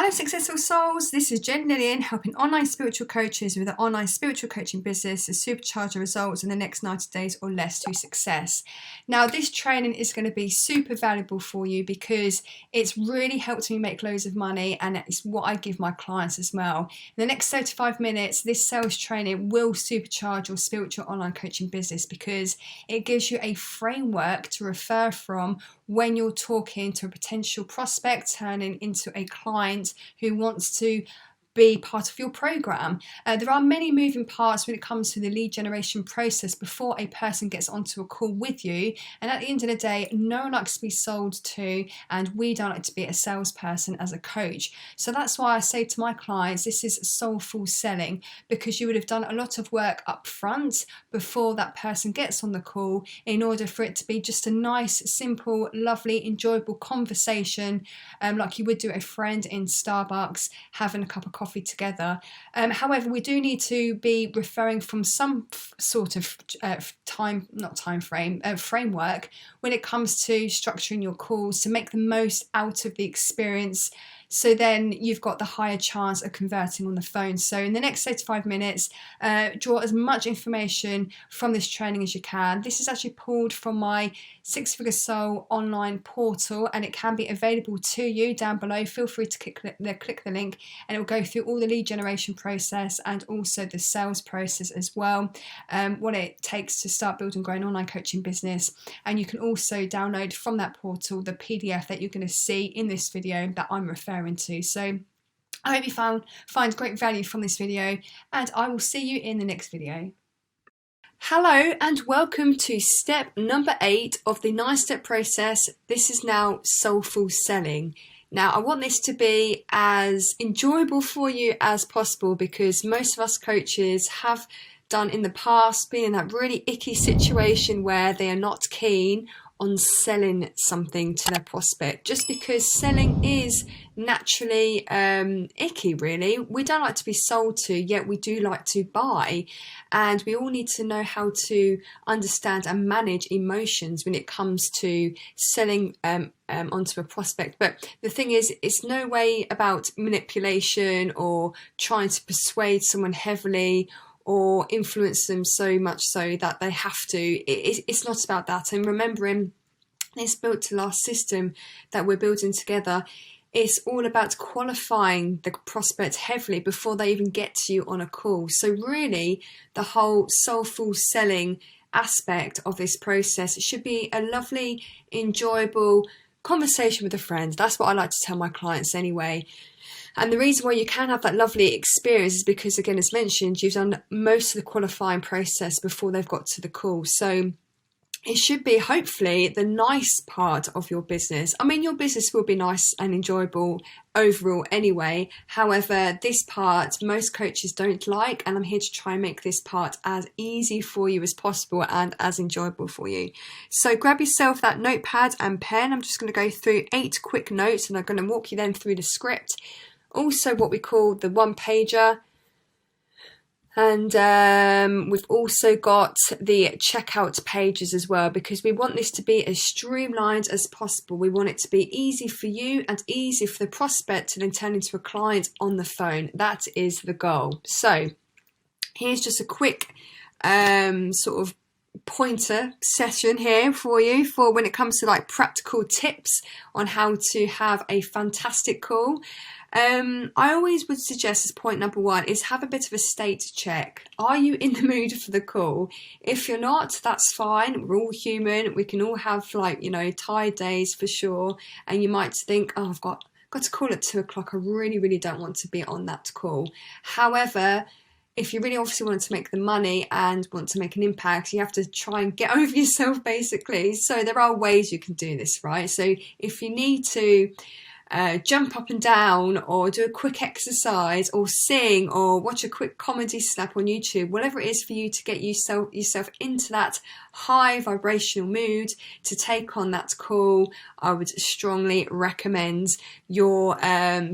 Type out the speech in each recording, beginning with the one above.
Hello successful souls, this is Jen Lillian helping online spiritual coaches with an online spiritual coaching business to supercharge their results in the next 90 days or less to success. Now this training is going to be super valuable for you because it's really helped me make loads of money, and it's what I give my clients as well. In the next 35 minutes this sales training will supercharge your spiritual online coaching business because it gives you a framework to refer from when you're talking to a potential prospect turning into a client who wants to be part of your program. There are many moving parts when it comes to the lead generation process before a person gets onto a call with you, and at the end of the day no one likes to be sold to, and we don't like to be a salesperson as a coach. So that's why I say to my clients this is soulful selling, because you would have done a lot of work up front before that person gets on the call in order for it to be just a nice, simple, lovely, enjoyable conversation, like you would do a friend in Starbucks having a cup of coffee together. However, we do need to be referring from some sort of framework when it comes to structuring your calls to make the most out of the experience, so then you've got the higher chance of converting on the phone. So in the next 35 minutes, draw as much information from this training as you can. This is actually pulled from my Six Figure Soul online portal, and it can be available to you down below. Feel free to click the link and it will go through all the lead generation process and also the sales process as well, what it takes to start building, growing online coaching business. And you can also download from that portal the PDF that you're going to see in this video that I'm referring to. So I hope you find great value from this video, and I will see you in the next video. Hello and welcome to step number 8 of the 9-step process. This is now soulful selling. Now I want this to be as enjoyable for you as possible, because most of us coaches have done in the past been in that really icky situation where they are not keen on selling something to their prospect, just because selling is naturally icky, really. We don't like to be sold to, yet we do like to buy, and we all need to know how to understand and manage emotions when it comes to selling onto a prospect. But the thing is, it's no way about manipulation or trying to persuade someone heavily or influence them so much so that they have to. It's not about that. And remembering this built to last system that we're building together, it's all about qualifying the prospect heavily before they even get to you on a call. So really the whole soulful selling aspect of this process, it should be a lovely, enjoyable conversation with a friend. That's what I like to tell my clients anyway. And the reason why you can have that lovely experience is because, again, as mentioned, you've done most of the qualifying process before they've got to the call. So it should be hopefully the nice part of your business. I mean, your business will be nice and enjoyable overall anyway. However, this part most coaches don't like, and I'm here to try and make this part as easy for you as possible and as enjoyable for you. So grab yourself that notepad and pen. I'm just going to go through 8 quick notes, and I'm going to walk you then through the script. Also what we call the one-pager, and we've also got the checkout pages as well, because we want this to be as streamlined as possible. We want it to be easy for you and easy for the prospect to then turn into a client on the phone. That is the goal. So here's just a quick sort of pointer session here for you for when it comes to like practical tips on how to have a fantastic call. I always would suggest as point number 1 is have a bit of a state check. Are you in the mood for the call? If you're not, that's fine. We're all human. We can all have, like, you know, tired days for sure. And you might think, oh, I've got to call at 2 o'clock. I really don't want to be on that call. However, if you really obviously want to make the money and want to make an impact, you have to try and get over yourself, basically. So there are ways you can do this, right? So if you need to jump up and down, or do a quick exercise, or sing, or watch a quick comedy snap on YouTube, whatever it is for you to get yourself into that high vibrational mood to take on that call, I would strongly recommend your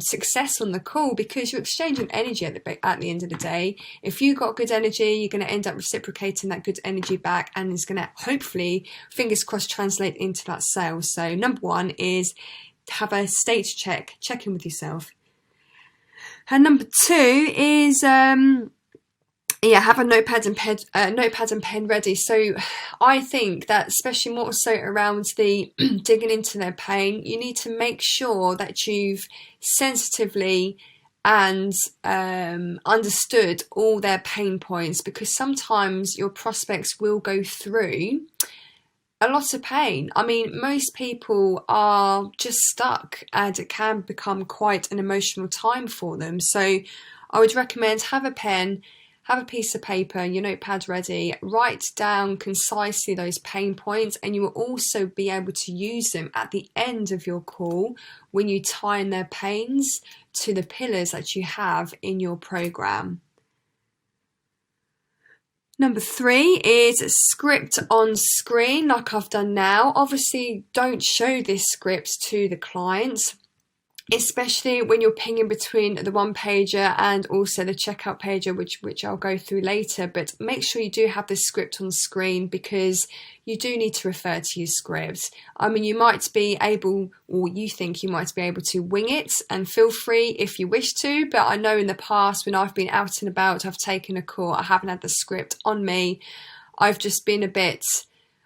success on the call, because you're exchanging energy at the end of the day. If you've got good energy, you're going to end up reciprocating that good energy back, and it's going to hopefully, fingers crossed, translate into that sale. So number 1 is have a state check in with yourself. And number 2 is have a notepad and pen ready. So I think that, especially more so around the digging into their pain, you need to make sure that you've sensitively and understood all their pain points, because sometimes your prospects will go through a lot of pain. I mean, most people are just stuck, and it can become quite an emotional time for them. So I would recommend have a pen, have a piece of paper, your notepad ready, write down concisely those pain points, and you will also be able to use them at the end of your call when you tie in their pains to the pillars that you have in your program. Number 3 is script on screen, like I've done now. Obviously, don't show this script to the clients, especially when you're pinging between the one pager and also the checkout pager, which I'll go through later. But make sure you do have this script on screen, because you do need to refer to your scripts. I mean, you might be able, or you think you might be able to wing it, and feel free if you wish to. But I know in the past when I've been out and about, I've taken a call, I haven't had the script on me. I've just been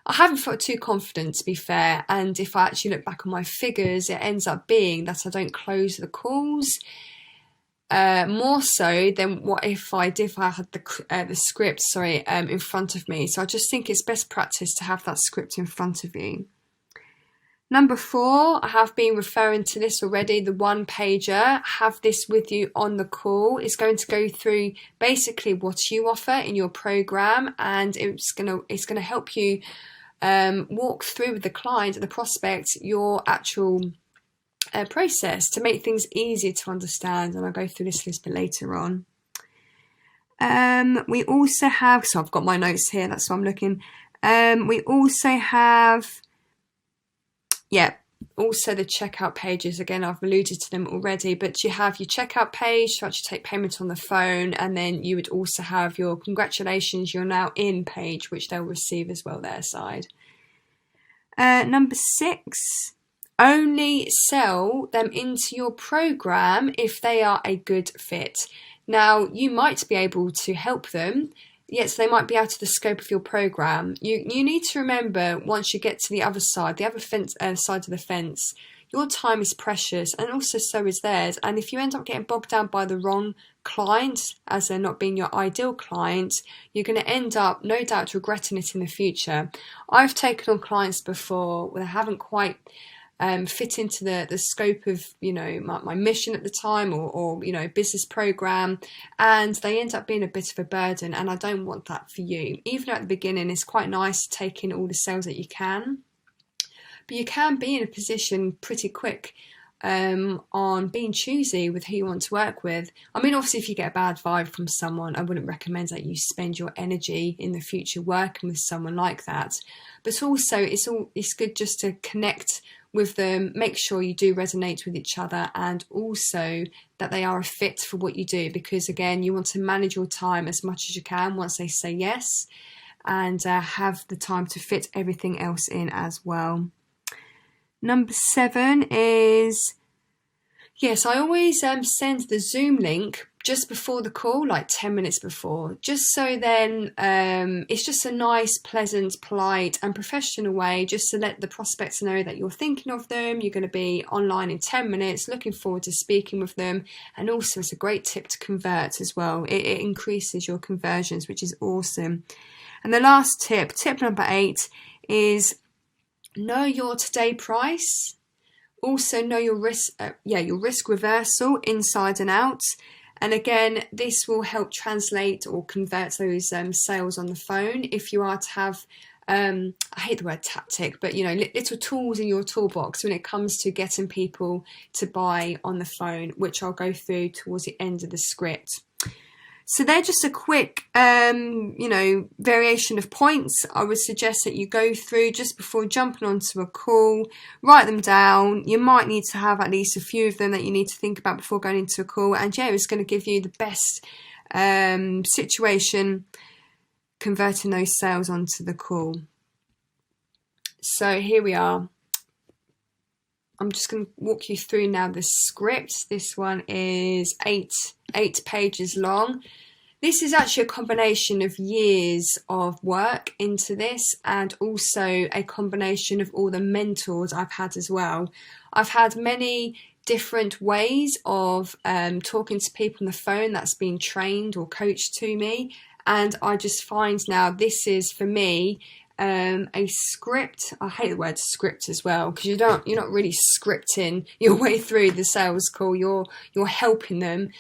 I haven't felt too confident, to be fair, and if I actually look back on my figures, it ends up being that I don't close the calls more so than what if I had the script in front of me. So I just think it's best practice to have that script in front of you. Number 4, I have been referring to this already, the one pager. Have this with you on the call. It's going to go through basically what you offer in your program, and it's gonna help you walk through with the client, the prospect, your actual process to make things easier to understand. And I'll go through this a little bit later on. We also have, so I've got my notes here, that's what I'm looking. We also have, also the checkout pages. Again, I've alluded to them already, but you have your checkout page to actually take payment on the phone, and then you would also have your congratulations, you're now in page, which they'll receive as well their side. Number 6, only sell them into your program if they are a good fit. Now, you might be able to help them, yes, they might be out of the scope of your program. You need to remember, once you get to the other side, side of the fence, your time is precious, and also so is theirs. And if you end up getting bogged down by the wrong client, as they're not being your ideal client, you're going to end up, no doubt, regretting it in the future. I've taken on clients before where they haven't quite fit into the scope of my mission at the time, or business program, and they end up being a bit of a burden, and I don't want that for you. Even at the beginning, it's quite nice to take in all the sales that you can, but you can be in a position pretty quick on being choosy with who you want to work with. I mean, obviously if you get a bad vibe from someone, I wouldn't recommend that you spend your energy in the future working with someone like that. But also it's good just to connect with them, make sure you do resonate with each other, and also that they are a fit for what you do, because again, you want to manage your time as much as you can once they say yes, and have the time to fit everything else in as well. Number 7 is, yes, I always send the Zoom link just before the call, like 10 minutes before, just so then it's just a nice, pleasant, polite and professional way just to let the prospects know that you're thinking of them, you're going to be online in 10 minutes, looking forward to speaking with them. And also it's a great tip to convert as well. It increases your conversions, which is awesome. And the last tip number 8, is know your today price. Also know your risk reversal inside and out. And again, this will help translate or convert those sales on the phone. If you are to have, I hate the word tactic, but little tools in your toolbox when it comes to getting people to buy on the phone, which I'll go through towards the end of the script. So they're just a quick, variation of points I would suggest that you go through just before jumping onto a call. Write them down. You might need to have at least a few of them that you need to think about before going into a call. And it's going to give you the best situation converting those sales onto the call. So here we are. I'm just going to walk you through now the script. This one is eight pages long. This is actually a combination of years of work into this, and also a combination of all the mentors I've had as well. I've had many different ways of talking to people on the phone that's been trained or coached to me, and I just find now this is, for me, a script. I hate the word script as well, because you're not really scripting your way through the sales call. You're helping them,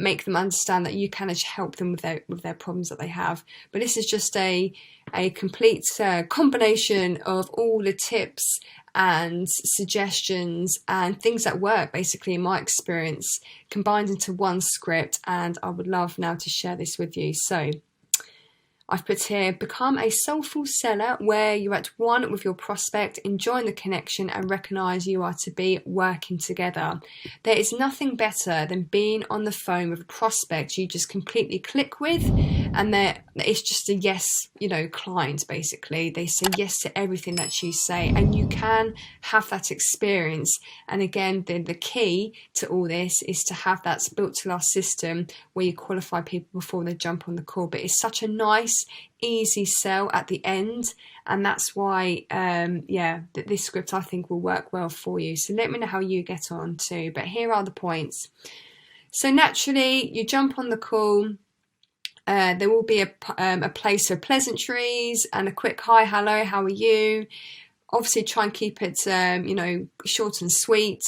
make them understand that you can actually help them with their problems that they have. But this is just a complete combination of all the tips and suggestions and things that work, basically, in my experience, combined into one script, and I would love now to share this with you. So I've put here, become a soulful seller where you're at one with your prospect, enjoying the connection and recognise you are to be working together. There is nothing better than being on the phone with a prospect you just completely click with, and it's just a yes, client, basically. They say yes to everything that you say, and you can have that experience. And again, the key to all this is to have that built to last system where you qualify people before they jump on the call. But it's such a nice, easy sell at the end, and that's why this script, I think, will work well for you. So let me know how you get on too. But here are the points. So naturally, you jump on the call. There will be a place for pleasantries and a quick hi, hello, how are you? Obviously try and keep it short and sweet.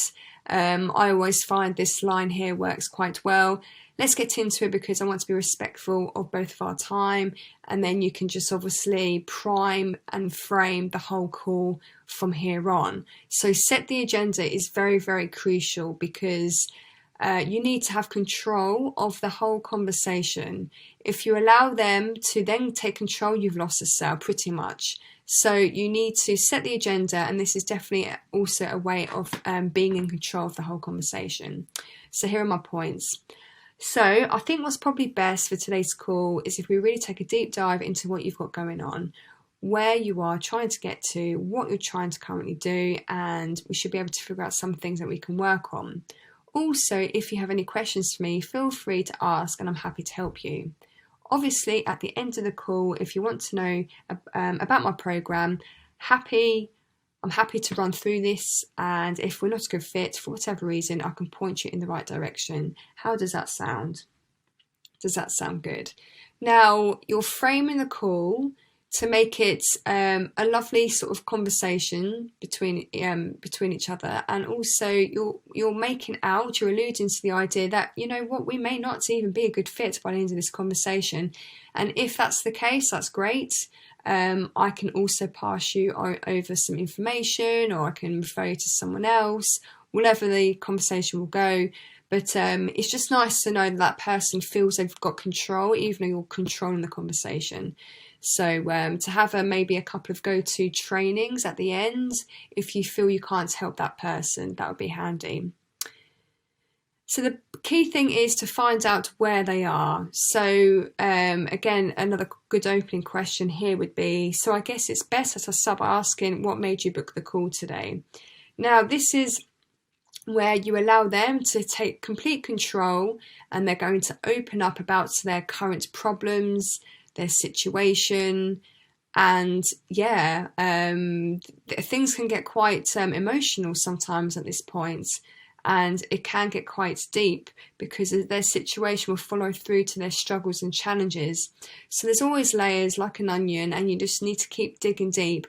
I always find this line here works quite well. Let's get into it because I want to be respectful of both of our time, and then you can just obviously prime and frame the whole call from here on. So set the agenda is very, very crucial, because you need to have control of the whole conversation. If you allow them to then take control, you've lost a sale pretty much. So you need to set the agenda, and this is definitely also a way of being in control of the whole conversation. So here are my points. So I think what's probably best for today's call is if we really take a deep dive into what you've got going on, where you are trying to get to, what you're trying to currently do, and we should be able to figure out some things that we can work on. Also, if you have any questions for me, feel free to ask, and I'm happy to help you. Obviously, at the end of the call, if you want to know about my program, I'm happy to run through this, and if we're not a good fit for whatever reason, I can point you in the right direction. How does that sound? Does that sound good? Now, you're framing the call to make it a lovely sort of conversation between each other, and also you're making out, you're alluding to the idea that, we may not even be a good fit by the end of this conversation. And if that's the case, that's great. I can also pass you over some information, or I can refer you to someone else, whatever the conversation will go. But it's just nice to know that person feels they've got control, even though you're controlling the conversation. So to have maybe a couple of go-to trainings at the end, if you feel you can't help that person, that would be handy. So the key thing is to find out where they are. So again, another good opening question here would be, so I guess it's best as I start by asking, what made you book the call today? Now, this is where you allow them to take complete control, and they're going to open up about their current problems, their situation, and things can get quite emotional sometimes at this point. And it can get quite deep because their situation will follow through to their struggles and challenges. So there's always layers like an onion, and you just need to keep digging deep.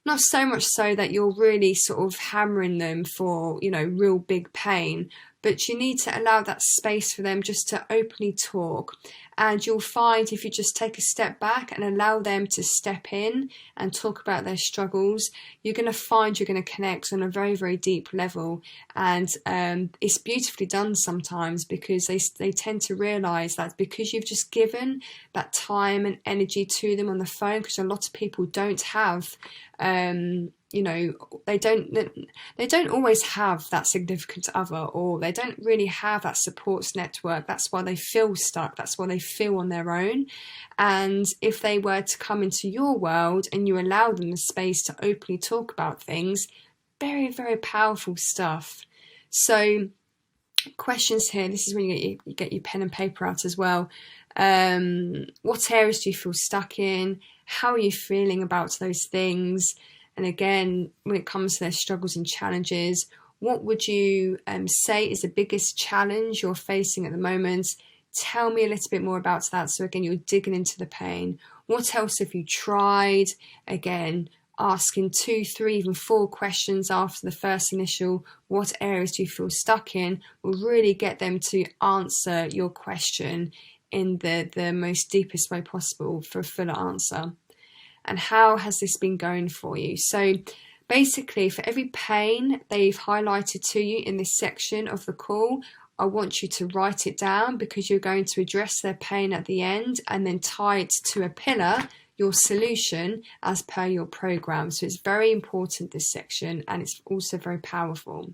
Not so much so that you're really sort of hammering them for, real big pain, but you need to allow that space for them just to openly talk. And you'll find if you just take a step back and allow them to step in and talk about their struggles, you're going to find you're going to connect on a very, very deep level. And it's beautifully done sometimes, because they tend to realise that because you've just given that time and energy to them on the phone, because a lot of people don't have they don't always have that significant other, or they don't really have that support network. That's why they feel stuck. That's why they feel on their own. And if they were to come into your world and you allow them the space to openly talk about things, very, very powerful stuff. So questions here, this is when you get your pen and paper out as well. What areas do you feel stuck in? How are you feeling about those things? And again, when it comes to their struggles and challenges, what would you say is the biggest challenge you're facing at the moment? Tell me a little bit more about that. So again, you're digging into the pain. What else have you tried? Again, asking 2, 3, even 4 questions after the first initial, what areas do you feel stuck in, will really get them to answer your question in the most deepest way possible for a fuller answer. And how has this been going for you? So basically, for every pain they've highlighted to you in this section of the call, I want you to write it down, because you're going to address their pain at the end and then tie it to a pillar, your solution, as per your program. So it's very important, this section, and it's also very powerful.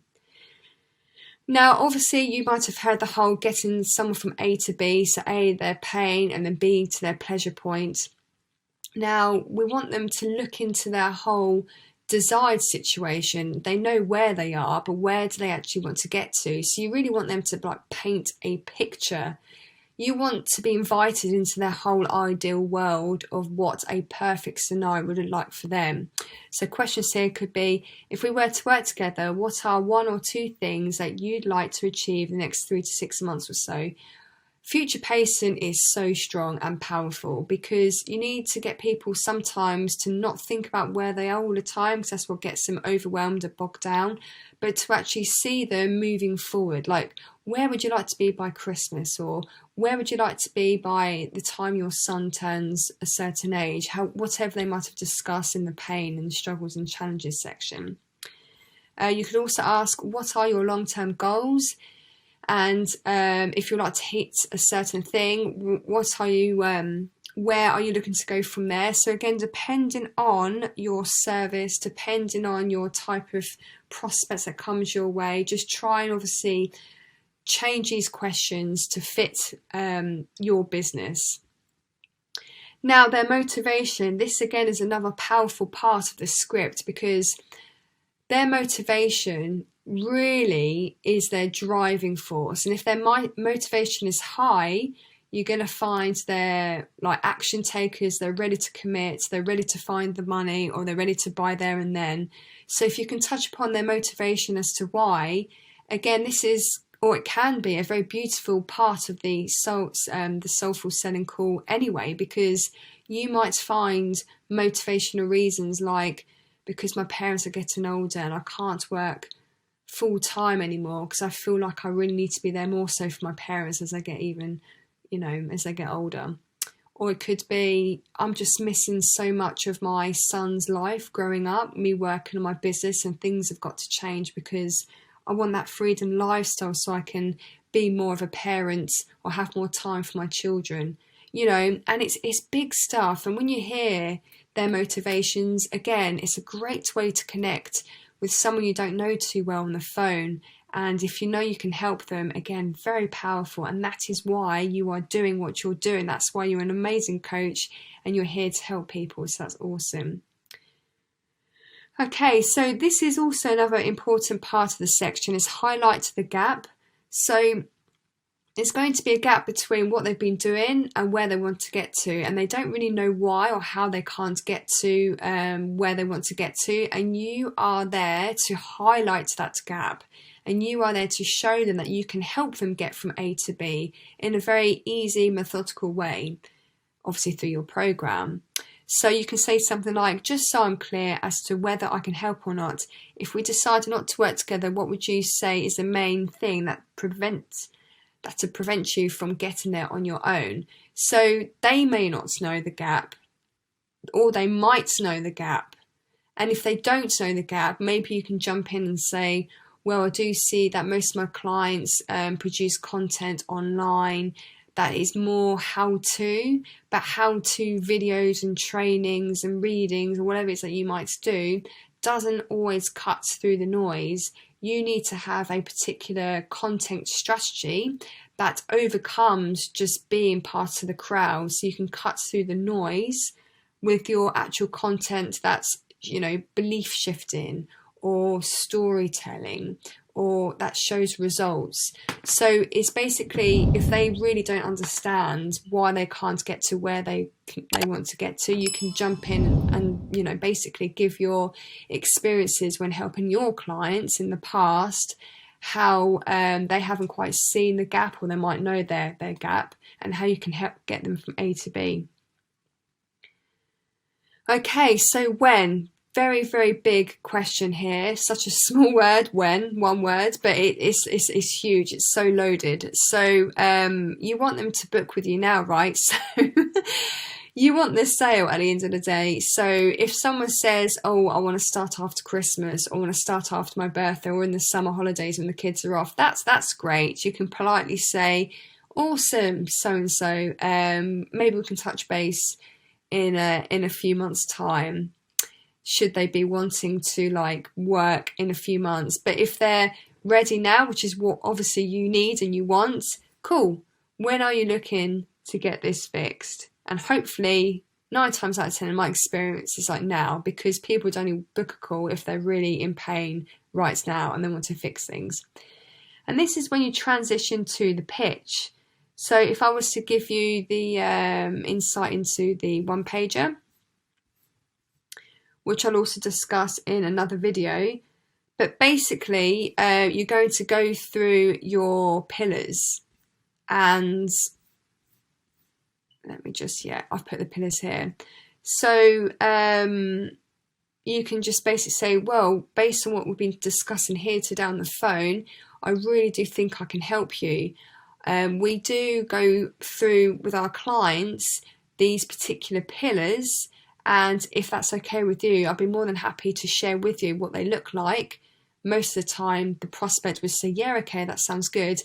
Now, obviously, you might have heard the whole getting someone from A to B, so A, their pain, and then B to their pleasure point. Now, we want them to look into their whole desired situation. They know where they are, but where do they actually want to get to? So you really want them to like paint a picture. You want to be invited into their whole ideal world of what a perfect scenario would look like for them. So questions here could be, if we were to work together, what are 1 or 2 things that you'd like to achieve in the next 3 to 6 months or so? Future pacing is so strong and powerful, because you need to get people sometimes to not think about where they are all the time, because that's what gets them overwhelmed or bogged down, but to actually see them moving forward. Like, where would you like to be by Christmas? Or where would you like to be by the time your son turns a certain age? Whatever they might have discussed in the pain and struggles and challenges section. You could also ask, what are your long-term goals? And if you'd like to hit a certain thing, what are you, where are you looking to go from there? So again, depending on your service, depending on your type of prospects that comes your way, just try and obviously change these questions to fit your business. Now, their motivation, this again is another powerful part of the script, because their motivation really is their driving force. And if their motivation is high, you're going to find they're like action takers, they're ready to commit, they're ready to find the money, or they're ready to buy there and then. So if you can touch upon their motivation as to why, again, this is, or it can be, a very beautiful part of the Soulful Selling call anyway, because you might find motivational reasons like, because my parents are getting older and I can't work full time anymore, because I feel like I really need to be there more so for my parents as they get as they get older. Or it could be, I'm just missing so much of my son's life growing up, me working on my business, and things have got to change because I want that freedom lifestyle so I can be more of a parent or have more time for my children, and it's big stuff. And when you hear their motivations, again, it's a great way to connect with someone you don't know too well on the phone. And if you know you can help them, again, very powerful. And that is why you are doing what you're doing. That's why you're an amazing coach and you're here to help people. So that's awesome. Okay, so this is also another important part of the section, is highlight the gap. So it's going to be a gap between what they've been doing and where they want to get to, and they don't really know why or how they can't get to where they want to get to, and you are there to highlight that gap, and you are there to show them that you can help them get from A to B in a very easy, methodical way, obviously through your program. So you can say something like, just so I'm clear as to whether I can help or not, if we decide not to work together, what would you say is the main thing that to prevent you from getting there on your own? So they may not know the gap, or they might know the gap. And if they don't know the gap, maybe you can jump in and say, well, I do see that most of my clients produce content online that is more how-to, but how-to videos and trainings and readings or whatever it is that you might do doesn't always cut through the noise. You need to have a particular content strategy that overcomes just being part of the crowd, so you can cut through the noise with your actual content that's, belief shifting or storytelling, or that shows results. So it's basically, if they really don't understand why they can't get to where they want to get to, you can jump in and, you know, basically give your experiences when helping your clients in the past, how they haven't quite seen the gap, or they might know their gap, and how you can help get them from A to B. Okay, so when. Very, very big question here. Such a small word, when, one word, but it's huge. It's so loaded. So you want them to book with you now, right? So you want this sale at the end of the day. So if someone says, oh, I want to start after Christmas, or I want to start after my birthday, or in the summer holidays when the kids are off, that's great. You can politely say, awesome, so-and-so, maybe we can touch base in a few months' time, should they be wanting to like work in a few months. But if they're ready now, which is what obviously you need and you want, cool, when are you looking to get this fixed? And hopefully 9 times out of 10 in my experience is like now, because people would only book a call if they're really in pain right now and they want to fix things. And this is when you transition to the pitch. So if I was to give you the insight into the one pager, which I'll also discuss in another video. But basically, you're going to go through your pillars, and let me just, I've put the pillars here. So you can just basically say, well, based on what we've been discussing here today on the phone, I really do think I can help you. We do go through with our clients these particular pillars, and if that's okay with you, I'd be more than happy to share with you what they look like. Most of the time, the prospect would say, yeah, okay, that sounds good.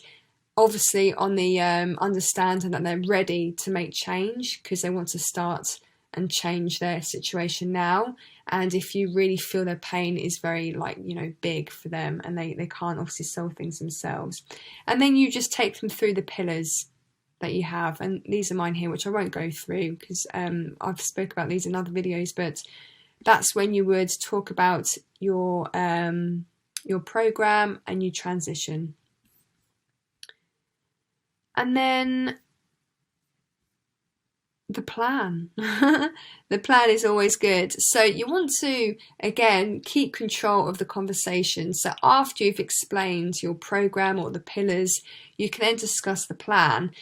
Obviously, on the understanding that they're ready to make change, because they want to start and change their situation now. And if you really feel their pain is very, like, you know, big for them, and they can't obviously solve things themselves. And then you just take them through the pillars that you have, and these are mine here, which I won't go through because I've spoke about these in other videos. But that's when you would talk about your program and you transition. And then the plan. The plan is always good. So you want to, again, keep control of the conversation. So after you've explained your program or the pillars, you can then discuss the plan.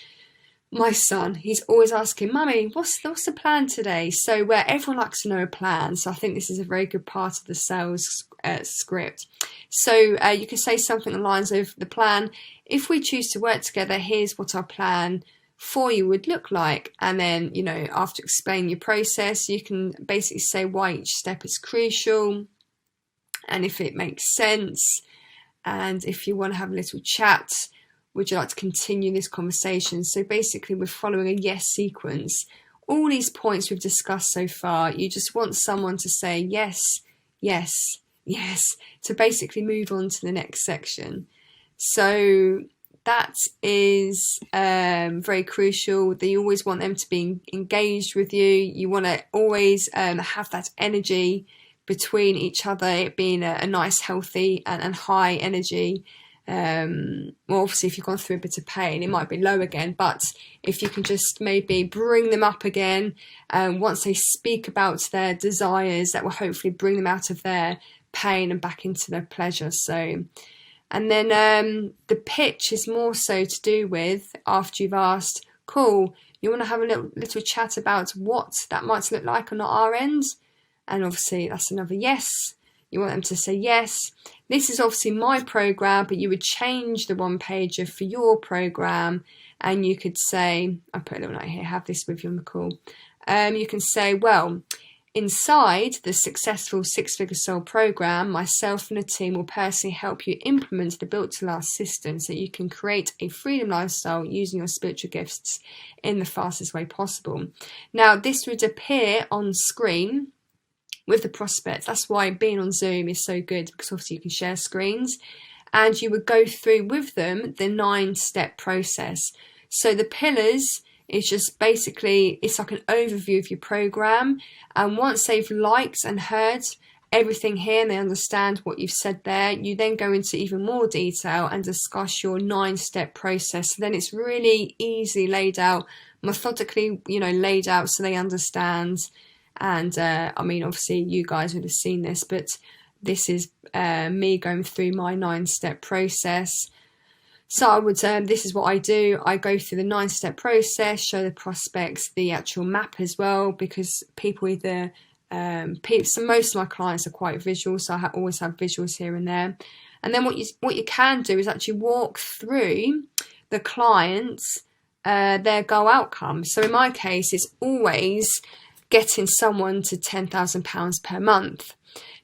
My son, he's always asking, Mummy, what's the plan today? So where everyone likes to know a plan. So I think this is a very good part of the sales script. So you can say something along the lines of the plan. If we choose to work together, here's what our plan for you would look like. And then, you know, after explaining your process, you can basically say why each step is crucial and if it makes sense. And if you want to have a little chat, would you like to continue this conversation? So basically we're following a yes sequence. All these points we've discussed so far, you just want someone to say yes, yes, yes, to basically move on to the next section. So that is very crucial. That you always want them to be engaged with you. You want to always have that energy between each other, it being a nice, healthy and high energy. Well, obviously if you've gone through a bit of pain, it might be low again, but if you can just maybe bring them up again, once they speak about their desires, that will hopefully bring them out of their pain and back into their pleasure. So, and then the pitch is more so to do with, after you've asked, cool, you want to have a little chat about what that might look like on our end, and obviously that's another yes. You want them to say yes. This is obviously my program, but you would change the one pager for your program, and you could say, I put a little note here, have this with you on the call. You can say, well, inside the Successful Six-Figure Soul program, myself and a team will personally help you implement the Built to Last system so that you can create a freedom lifestyle using your spiritual gifts in the fastest way possible. Now, this would appear on screen with the prospects. That's why being on Zoom is so good, because obviously you can share screens, and you would go through with them the 9-step process. So the pillars is just basically, it's like an overview of your program, and once they've liked and heard everything here and they understand what you've said there, you then go into even more detail and discuss your 9-step process. So then it's really easy laid out, methodically, laid out so they understand. And I mean, obviously you guys would have seen this, but this is me going through my 9-step process. So I would, this is what I do. I go through the 9-step process, show the prospects the actual map as well, because people either, so most of my clients are quite visual, so I always have visuals here and there. And then what you can do is actually walk through the clients, their goal outcome. So in my case, it's always getting someone to £10,000 per month.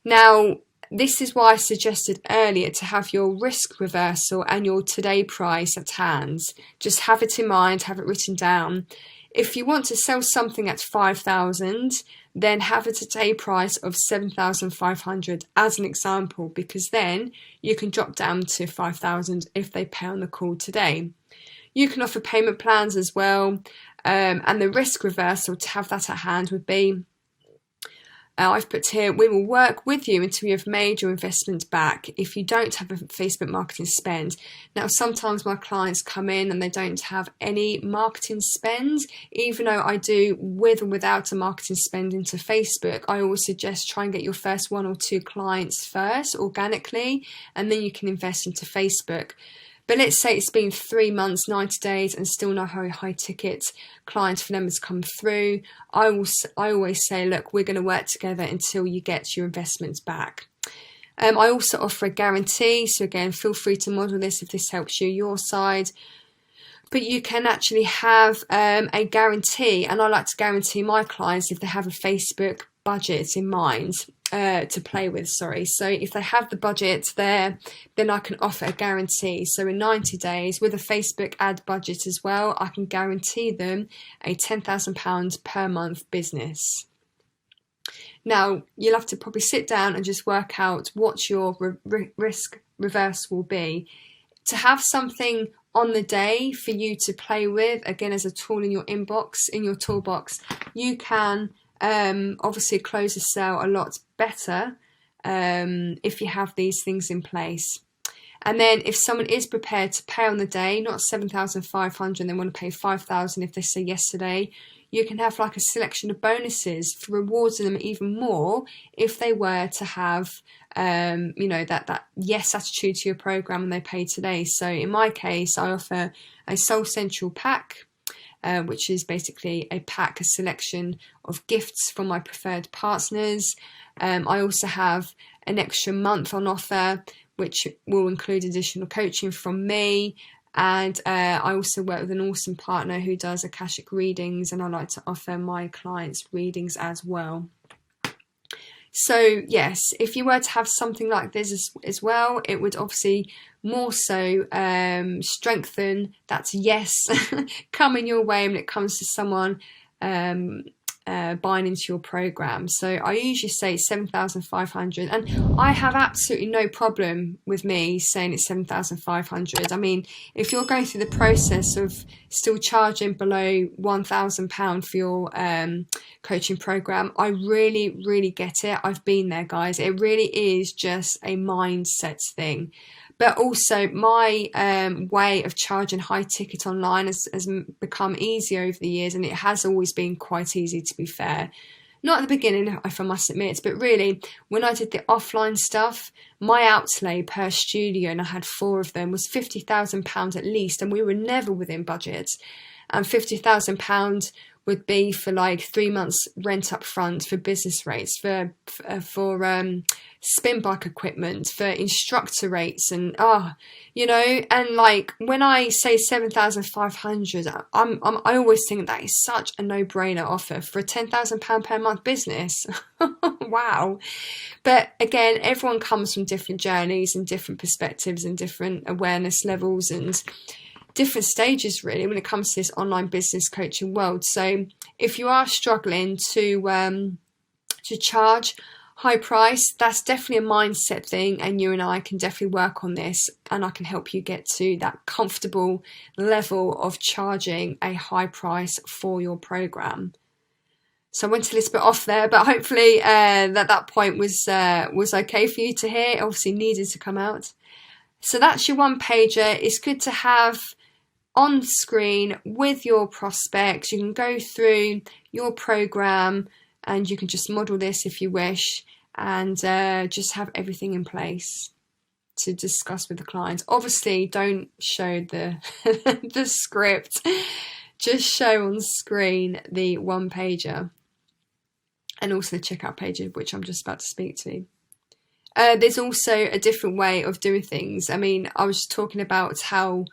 Now, this is why I suggested earlier to have your risk reversal and your today price at hand. Just have it in mind, have it written down. If you want to sell something at 5,000, then have a today price of 7,500 as an example, because then you can drop down to 5,000 if they pay on the call today. You can offer payment plans as well, and the risk reversal, to have that at hand, would be, I've put here, we will work with you until you have made your investment back if you don't have a Facebook marketing spend. Now, sometimes my clients come in and they don't have any marketing spend. Even though I do with or without a marketing spend into Facebook, I always suggest try and get your first 1 or 2 clients first organically, and then you can invest into Facebook. But let's say it's been 3 months, 90 days, and still no high ticket clients for them to come through. I always say, look, we're going to work together until you get your investments back. I also offer a guarantee. So again, feel free to model this if this helps you, your side. But you can actually have a guarantee, and I like to guarantee my clients if they have a Facebook budget in mind to play with, So if they have the budget there, then I can offer a guarantee. So in 90 days with a Facebook ad budget as well, I can guarantee them a £10,000 per month business. Now, you'll have to probably sit down and just work out what your risk reverse will be. To have something on the day for you to play with, again, as a tool in your inbox, in your toolbox, you can obviously close a sale a lot better if you have these things in place. And then if someone is prepared to pay on the day, not 7,500, they want to pay 5,000 if they say yes today, you can have like a selection of bonuses for rewarding them even more if they were to have that yes attitude to your program and they pay today. So in my case, I offer a Soul Central pack, which is basically a selection of gifts from my preferred partners. I also have an extra month on offer, which will include additional coaching from me. And I also work with an awesome partner who does Akashic readings, and I like to offer my clients readings as well. So yes, if you were to have something like this as well, it would obviously more so strengthen that yes coming your way when it comes to someone buying into your program. So I usually say 7,500, and I have absolutely no problem with me saying it's 7,500. I mean, if you're going through the process of still charging below £1,000 for your coaching program, I really get it. I've been there, guys. It really is just a mindset thing. But also my way of charging high ticket online has become easier over the years, and it has always been quite easy, to be fair. Not at the beginning, if I must admit, but really when I did the offline stuff, my outlay per studio, and I had 4 of them, was £50,000 at least, and we were never within budget. And £50,000 would be for like 3 months rent up front, for business rates, for spin bike equipment, for instructor rates, and and like when I say 7,500, I always think that is such a no-brainer offer for a £10,000 per month business. Wow. But again, everyone comes from different journeys and different perspectives and different awareness levels and different stages, really, when it comes to this online business coaching world. So if you are struggling to charge high price, that's definitely a mindset thing, and you and I can definitely work on this, and I can help you get to that comfortable level of charging a high price for your program. So I went a little bit off there, but hopefully that point was okay for you to hear. It obviously needed to come out. So that's your one pager. It's good to have on screen with your prospects. You can go through your program and you can just model this if you wish, and just have everything in place to discuss with the clients. Obviously, don't show the the script. Just show on screen the one pager and also the checkout page, which I'm just about to speak to. There's also a different way of doing things. I mean, I was talking about how,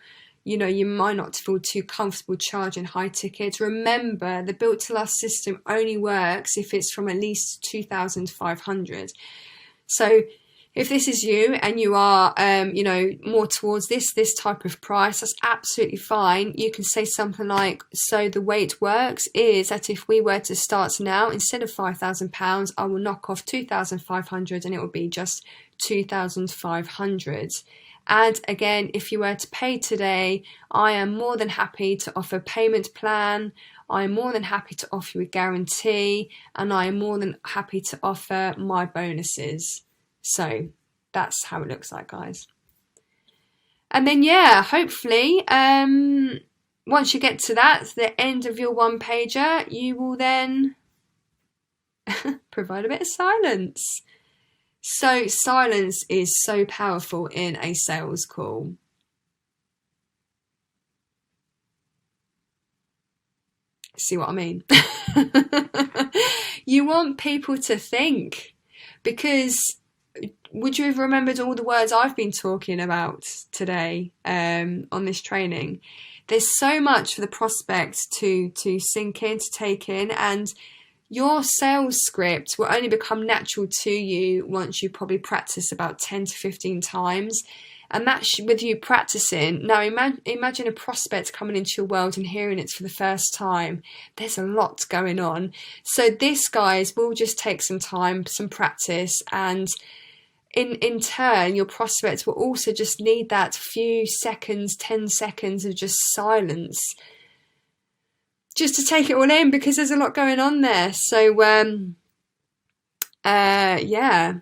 you know, you might not feel too comfortable charging high tickets. Remember, the Built to Last system only works if it's from at least 2,500. So if this is you and you are, you know, more towards this type of price, that's absolutely fine. You can say something like, so the way it works is that if we were to start now, instead of £5,000, I will knock off 2,500 and it will be just 2,500. And again, if you were to pay today, I am more than happy to offer a payment plan. I am more than happy to offer you a guarantee, and I am more than happy to offer my bonuses. So that's how it looks like, guys. And then, yeah, hopefully, once you get to that, the end of your one pager, you will then provide a bit of silence. So silence is so powerful in a sales call. See what I mean? You want people to think, because would you have remembered all the words I've been talking about today on this training? There's so much for the prospect to sink in, to take in, and your sales script will only become natural to you once you probably practice about 10 to 15 times. And that's with you practicing. Now imagine a prospect coming into your world and hearing it for the first time. There's a lot going on. So this, guys, will just take some time, some practice, and in turn, your prospects will also just need that few seconds, 10 seconds of just silence, just to take it all in, because there's a lot going on there. So, yeah,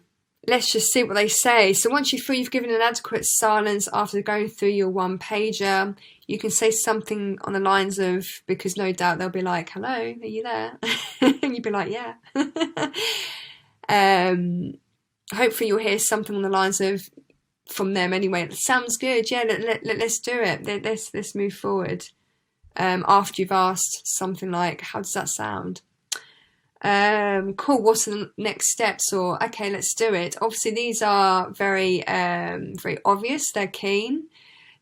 let's just see what they say. So once you feel you've given an adequate silence after going through your one pager, you can say something on the lines of, because no doubt they'll be like, hello, are you there? And you'd be like, yeah. Hopefully you'll hear something on the lines of, from them anyway, it sounds good, yeah, let's do it, let's move forward. After you've asked something like, how does that sound? Cool, what's the next steps? Or, okay, let's do it. Obviously these are very obvious, they're keen.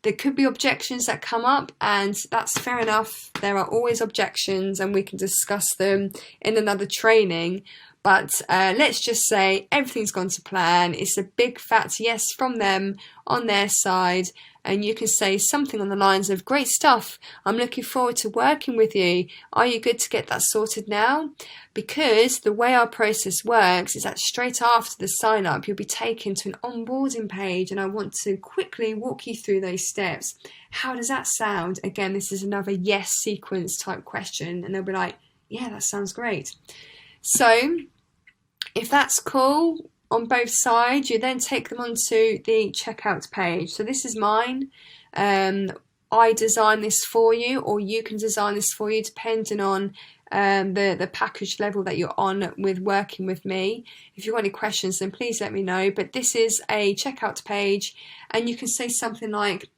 There could be objections that come up, and that's fair enough. There are always objections, and we can discuss them in another training. But let's just say everything's gone to plan. It's a big fat yes from them on their side. And you can say something on the lines of, great stuff, I'm looking forward to working with you. Are you good to get that sorted now? Because the way our process works is that straight after the sign up, you'll be taken to an onboarding page, and I want to quickly walk you through those steps. How does that sound? Again, this is another yes sequence type question, and they'll be like, yeah, that sounds great. So if that's cool on both sides, you then take them onto the checkout page. So this is mine. I design this for you, or you can design this for you depending on the package level that you're on with working with me. If you've got any questions, then please let me know. But this is a checkout page, and you can say something like,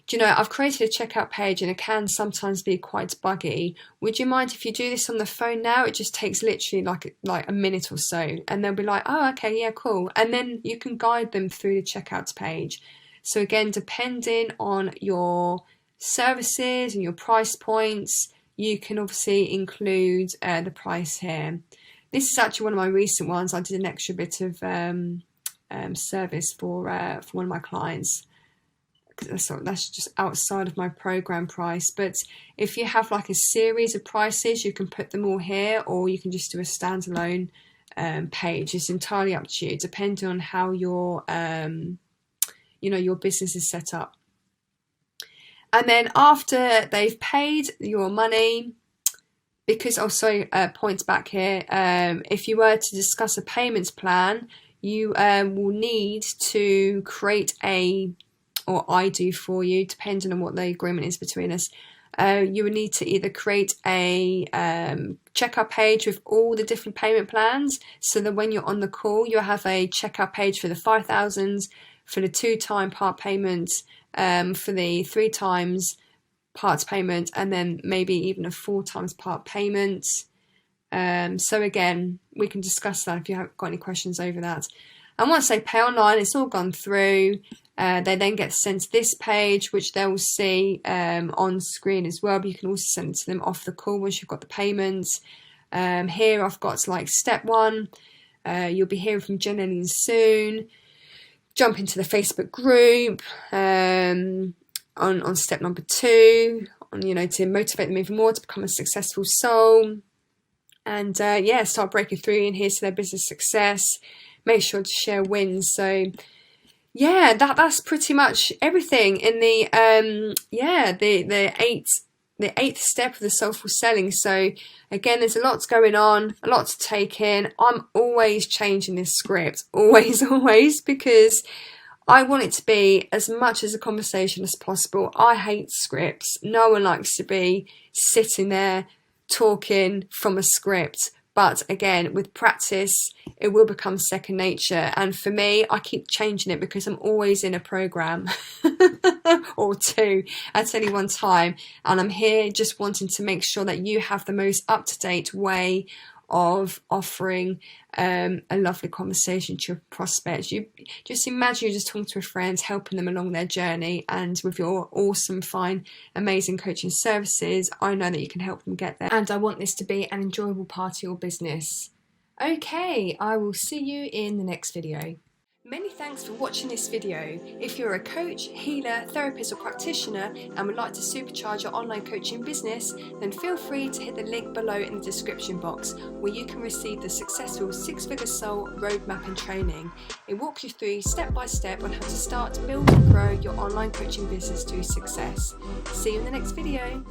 do you know, I've created a checkout page and it can sometimes be quite buggy. Would you mind if you do this on the phone now? It just takes literally like a minute or so. And they'll be like, oh, okay, yeah, cool. And then you can guide them through the checkout page. So again, depending on your services and your price points, you can obviously include the price here. This is actually one of my recent ones. I did an extra bit of service for one of my clients. That's just outside of my program price. But if you have like a series of prices, you can put them all here, or you can just do a standalone page. It's entirely up to you, depending on how your your business is set up. And then after they've paid your money, because also points back here, if you were to discuss a payments plan, you will need to create or I do for you, depending on what the agreement is between us. You would need to either create a checkout page with all the different payment plans, so that when you're on the call, you'll have a checkout page for the 5,000s, for the 2-time part payments, for the 3 times parts payment, and then maybe even a 4 times part payment. So again, we can discuss that if you haven't got any questions over that. And once they pay online, it's all gone through. They then get sent to this page, which they will see on screen as well, but you can also send it to them off the call once you've got the payments. Here I've got like step 1, you'll be hearing from Jen soon. Jump into the Facebook group. On step number 2, to motivate them even more to become a successful soul. And yeah, start breaking through and here's to their business success. Make sure to share wins. So yeah, that's pretty much everything in the the eighth step of the Soulful Selling. So again, there's a lot going on, a lot to take in. I'm always changing this script, always, because I want it to be as much as a conversation as possible. I hate scripts. No one likes to be sitting there talking from a script. But again, with practice, it will become second nature. And for me, I keep changing it because I'm always in a program or 2 at any one time. And I'm here just wanting to make sure that you have the most up-to-date way of offering a lovely conversation to your prospects. You just imagine you're just talking to a friend, helping them along their journey, and with your awesome, fine, amazing coaching services, I know that you can help them get there. And I want this to be an enjoyable part of your business. Okay, I will see you in the next video. Many thanks for watching this video. If you're a coach, healer, therapist or practitioner and would like to supercharge your online coaching business, then feel free to hit the link below in the description box where you can receive the Successful 6-Figure Soul Roadmap and Training. It walks you through step by step on how to start, build and grow your online coaching business to success. See you in the next video.